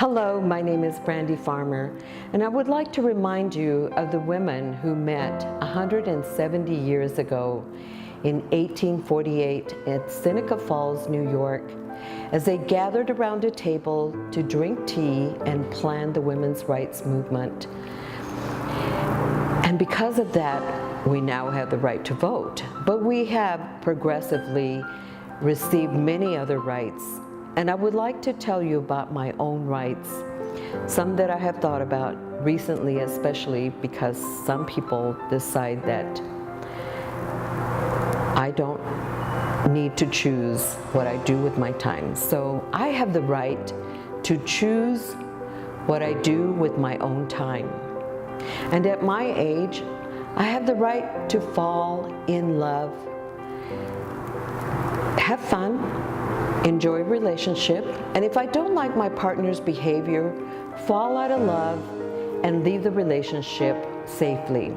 Hello, my name is Brandy Farmer, and I would like to remind you of the women who met 170 years ago in 1848 at Seneca Falls, New York, as they gathered around a table to drink tea and plan the women's rights movement. And because of that, we now have the right to vote, but we have progressively received many other rights. And I would like to tell you about my own rights, some that I have thought about recently, especially because some people decide that I don't need to choose what I do with my time. So I have the right to choose what I do with my own time. And at my age, I have the right to fall in love, have fun, enjoy a relationship, and if I don't like my partner's behavior, fall out of love and leave the relationship safely.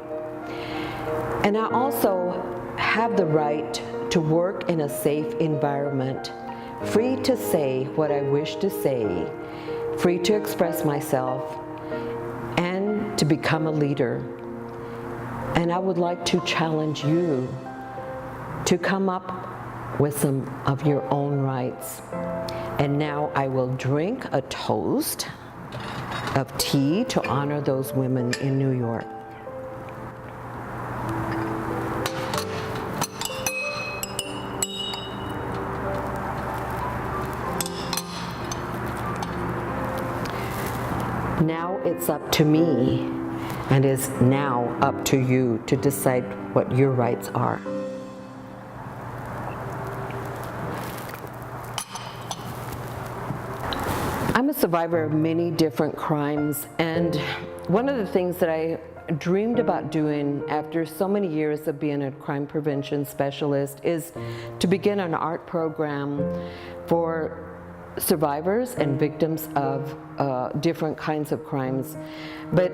And I also have the right to work in a safe environment, free to say what I wish to say, free to express myself, and to become a leader. And I would like to challenge you to come up with some of your own rights. And now I will drink a toast of tea to honor those women in New York. Now it's up to me, and is now up to you to decide what your rights are. I'm a survivor of many different crimes, and one of the things that I dreamed about doing after so many years of being a crime prevention specialist is to begin an art program for survivors and victims of different kinds of crimes. But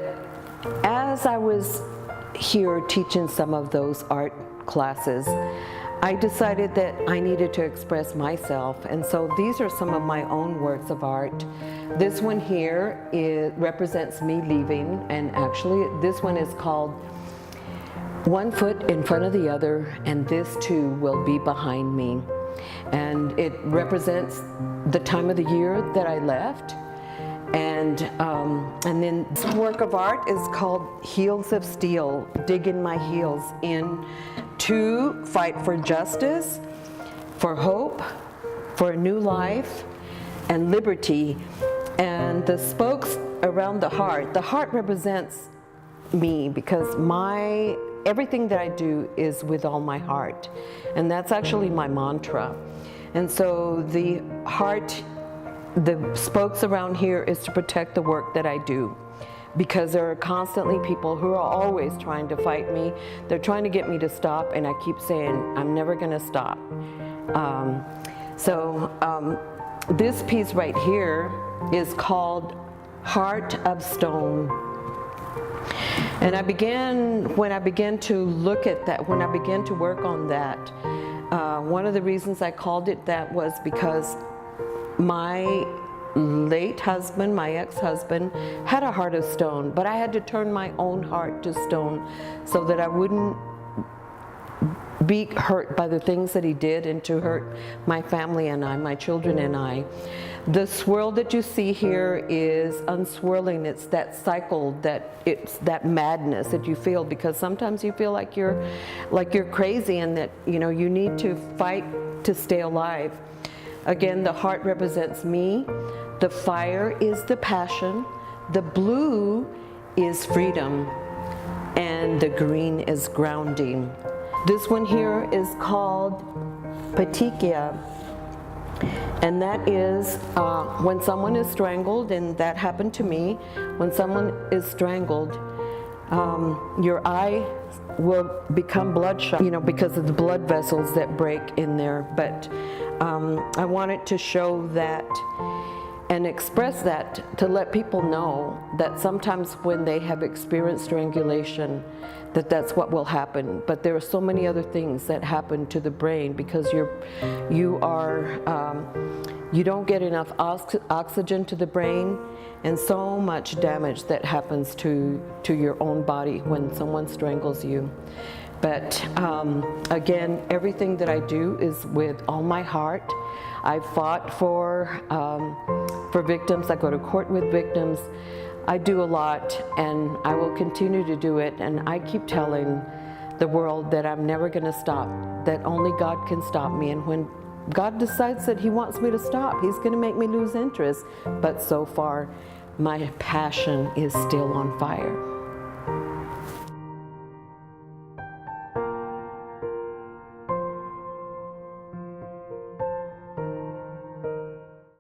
as I was here teaching some of those art classes, I decided that I needed to express myself, and so these are some of my own works of art. This one here represents me leaving, and actually this one is called One Foot in Front of the Other, and this too will be behind me. And it represents the time of the year that I left. And then this work of art is called Heels of Steel, digging my heels in to fight for justice, for hope, for a new life, and liberty. And the spokes around the heart represents me, because everything that I do is with all my heart. And that's actually my mantra. And so the heart, the spokes around here is to protect the work that I do, because there are constantly people who are always trying to fight me. They're trying to get me to stop, and I keep saying, I'm never gonna stop. This piece right here is called Heart of Stone. And when I began to look at that, when I began to work on that, one of the reasons I called it that was because my late husband, my ex-husband, had a heart of stone, but I had to turn my own heart to stone so that I wouldn't be hurt by the things that he did and to hurt my family and I, my children and I. The swirl that you see here is unswirling. It's that cycle, it's that madness that you feel, because sometimes you feel like you're crazy and that you need to fight to stay alive. Again, the heart represents me, the fire is the passion, the blue is freedom, and the green is grounding. This one here is called Petechia, and that is when someone is strangled, and that happened to me. When someone is strangled, your eye will become bloodshot, because of the blood vessels that break in there. But I wanted to show that and express that to let people know that sometimes when they have experienced strangulation, that's what will happen. But there are so many other things that happen to the brain because you don't get enough oxygen to the brain, and so much damage that happens to your own body when someone strangles you. But again, everything that I do is with all my heart. I fought for victims. I go to court with victims. I do a lot, and I will continue to do it. And I keep telling the world that I'm never going to stop, that only God can stop me. And when God decides that He wants me to stop, He's going to make me lose interest. But so far, my passion is still on fire.